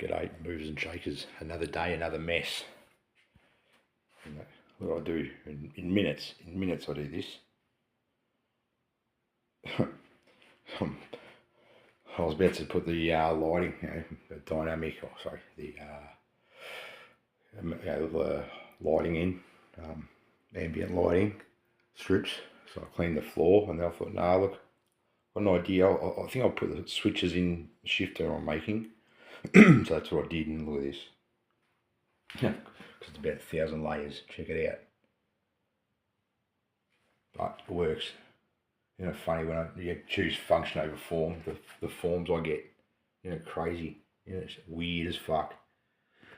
G'day, movers and shakers. Another day, another mess. You know, what do I do in minutes? In minutes, I do this. I was about to put the lighting, the dynamic, the lighting in, ambient lighting strips. So I cleaned the floor, and then I thought, nah, look, I've got an idea. I think I'll put the switches in the shifter I'm making. So that's what I did, and look at this. Because it's about 1,000 layers. Check it out. But it works. You know, funny when you choose function over form. The forms I get, crazy. It's weird as fuck.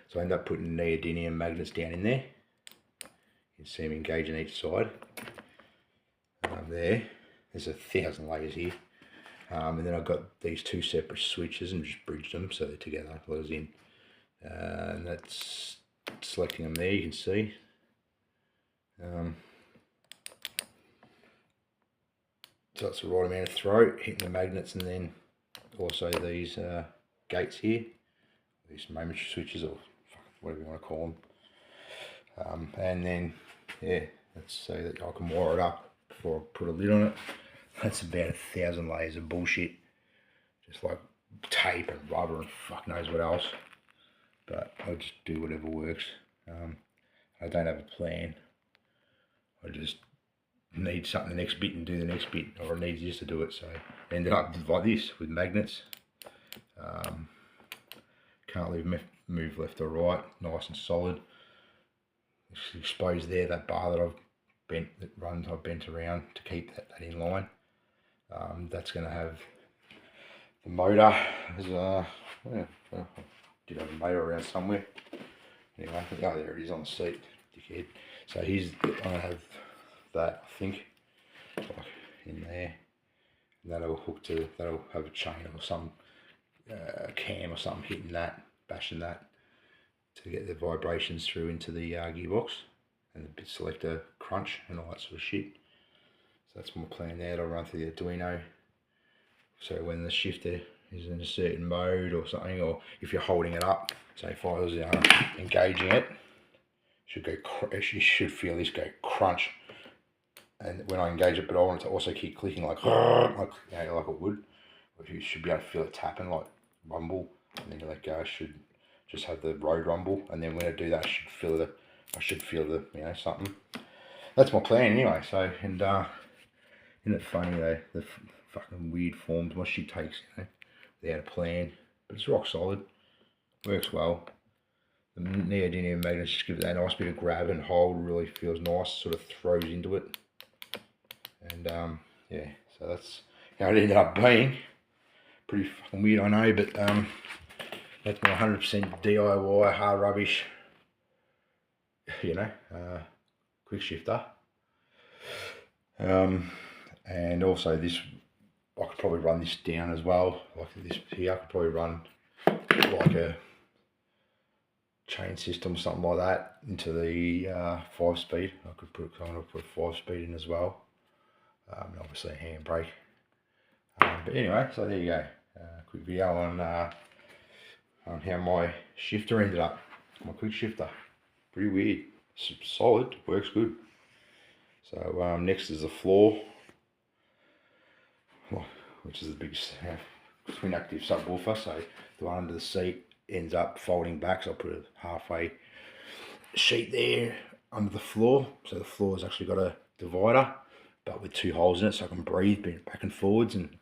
So I end up putting neodymium magnets down in there. You can see them engage on each side. There's 1,000 layers here. And then I've got these two separate switches and just bridged them so they're together, letters in. And that's selecting them there, you can see. So it's the right amount of throat, hitting the magnets, and then also these gates here, these momentary switches, or whatever you want to call them. And then, yeah, let's say that I can wire it up before I put a lid on it. That's about 1,000 layers of bullshit, just like tape and rubber and fuck knows what else. But I'll just do whatever works. I don't have a plan. I just need something the next bit and do the next bit, or I need this to do it. So I ended up like this with magnets. Can't leave move left or right, nice and solid. It's exposed there, that bar that I've bent around to keep that in line. That's going to have the motor. Did have a motor around somewhere. Anyway, oh, there it is on the seat, dickhead. So he's going to have that, I think, like in there. And that'll have a chain or some cam or something hitting that, bashing that to get the vibrations through into the gearbox and the bit selector crunch and all that sort of shit. So that's my plan there. I'll run through the Arduino. So when the shifter is in a certain mode or something, or if you're holding it up, so if I was engaging it, you should feel this go crunch. And when I engage it, but I want it to also keep clicking like it would. You should be able to feel it tapping like rumble, and then you let go. I should just have the road rumble, and then when I do that, I should feel the something. That's my plan anyway. So, and isn't it funny though, the fucking weird forms my shit takes, without a plan, but it's rock solid, works well. The neodymium magnets just give it that nice bit of grab and hold, really feels nice, sort of throws into it. And yeah, so that's how it ended up being. Pretty fucking weird, I know, but that's my 100% DIY hard rubbish, quick shifter. And also this, I could probably run this down as well, like this here. I could probably run like a chain system, something like that, into the 5-speed. I could put 5-speed in as well. And obviously a handbrake. But anyway, so there you go. Quick video on how my shifter ended up. My quick shifter. Pretty weird. Solid, works good. So next is the floor, which is the big twin active subwoofer. So the one under the seat ends up folding back, so I'll put a halfway sheet there under the floor. So the floor has actually got a divider, but with 2 holes in it, so I can breathe back and forwards, and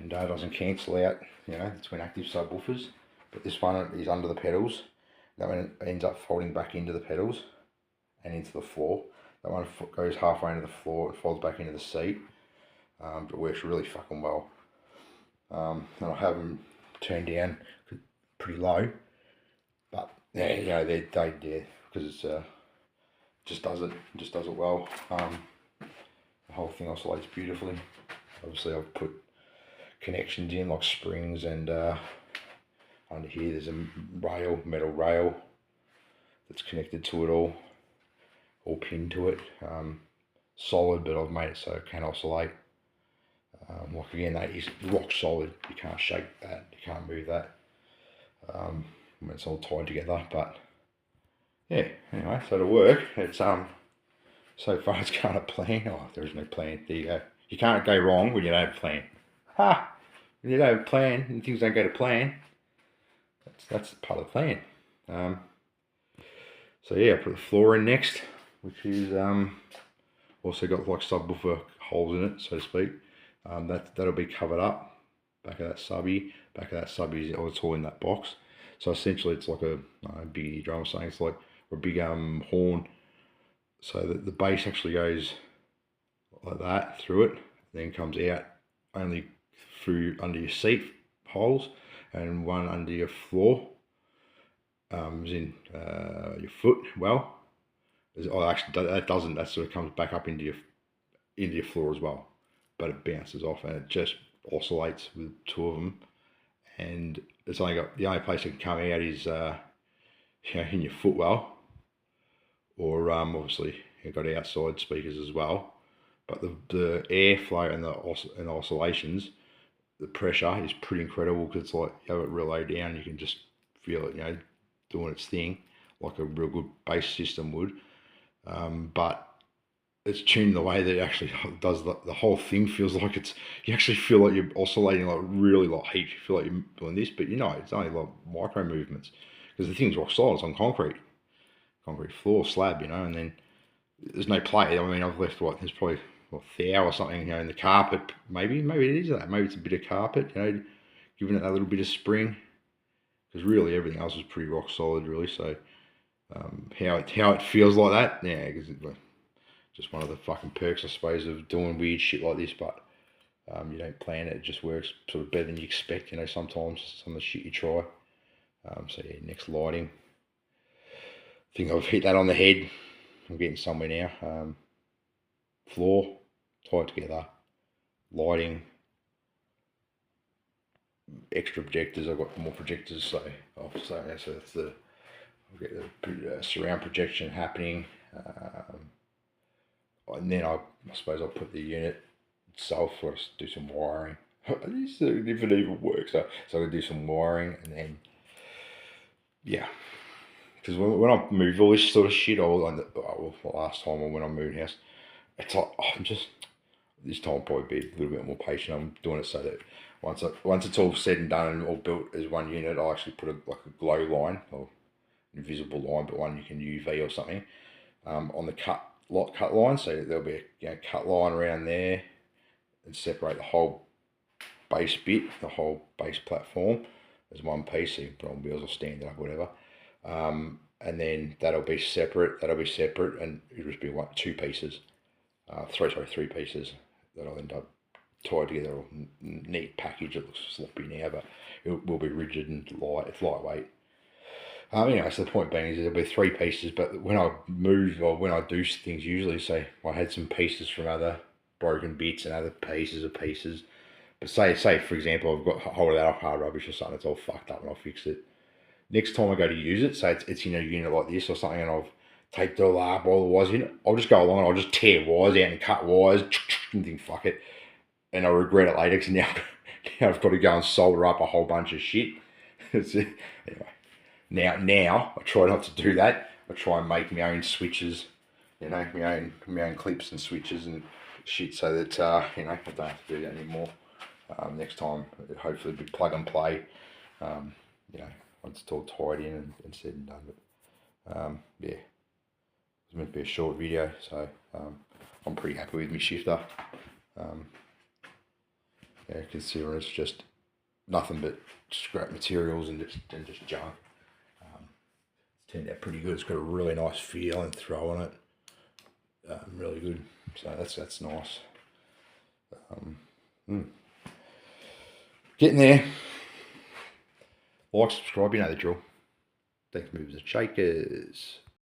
doesn't cancel out, the twin active subwoofers. But this one is under the pedals. That one ends up folding back into the pedals and into the floor. That one goes halfway into the floor and folds back into the seat. But it works really fucking well. And I'll have them turned down pretty low. But yeah, they're because it's just does it well. The whole thing oscillates beautifully. Obviously, I've put connections in like springs, and under here there's a metal rail that's connected to it all pinned to it. Solid, but I've made it so it can oscillate. Like again, that is rock solid. You can't shake that. You can't move that. when it's all tied together. But yeah, anyway, so to work, it's so far it's kind of plan. Oh, there is no plan. There you go. You can't go wrong when you don't have a plan. Ha! When you don't have a plan and things don't go to plan, that's part of the plan. So yeah, I put the floor in next, which is also got like subwoofer holes in it, so to speak. That'll be covered up. Back of that subby is all in that box. So essentially, it's like a big drum. Saying it's like a big horn. So that the bass actually goes like that through it, then comes out only through under your seat holes, and one under your floor. As in your foot. Well, actually that doesn't. That sort of comes back up into your floor as well, but it bounces off and it just oscillates with two of them. And it's only got the only place it can come out is in your footwell, or obviously you've got outside speakers as well. But the airflow and the oscillations, the pressure is pretty incredible because it's like you have it real low down, you can just feel it, doing its thing like a real good bass system would. But it's tuned the way that it actually does the whole thing feels like you actually feel like you're oscillating like really like heat. You feel like you're doing this, but it's only like micro movements because the thing's rock solid. It's on concrete floor slab, and then there's no play. I mean, I've left there's probably thou or something, in the carpet. Maybe it is that. Maybe it's a bit of carpet, giving it a little bit of spring. Because really everything else is pretty rock solid, really. So how it feels like that, yeah, because it's just one of the fucking perks, I suppose, of doing weird shit like this. But you don't plan it; it just works sort of better than you expect. Sometimes some of the shit you try. So yeah, next lighting. I think I've hit that on the head. I'm getting somewhere now. Floor tied together, lighting. Extra projectors. I've got more projectors, so that's I'll get the surround projection happening, and then I suppose I'll put the unit itself. I'll just do some wiring. If it even works, so I'll do some wiring, and then yeah, because when I move all this sort of shit, last time when I moved house, it's like this time I'll probably be a little bit more patient. I'm doing it so that once it's all said and done and all built as one unit, I'll actually put a glow line or invisible line, but one you can UV or something on the cut line. So there'll be a cut line around there and separate the whole base bit, the whole base platform as one piece. So you can put on wheels or stand it up, whatever. And then that'll be separate, and it'll just be two pieces. Three pieces that'll end up tied together, a neat package. It looks sloppy now, but it will be rigid and light. It's lightweight. Anyway, so the point being is there'll be three pieces, but when I move or when I do things, usually say I had some pieces from other broken bits and other pieces of pieces. But say for example, I've got hold of that off hard rubbish or something, it's all fucked up and I'll fix it. Next time I go to use it, say it's in a unit like this or something, and I've taped it all up, all the wires in, I'll just go along and I'll just tear wires out and cut wires and think fuck it. And I regret it later because now I've got to go and solder up a whole bunch of shit. Anyway, now I try not to do that. I try and make my own switches, my own clips and switches and shit, so that I don't have to do that anymore. Next time, hopefully, it'll be plug and play. Once it's all tied in and said and done. But yeah, it's meant to be a short video, so I'm pretty happy with my shifter. Considering it's just nothing but scrap materials and just junk. It's turned out pretty good. It's got a really nice feel and throw on it. Really good. So that's nice. Getting there. Like, subscribe, you know the drill. Thanks, movers and shakers.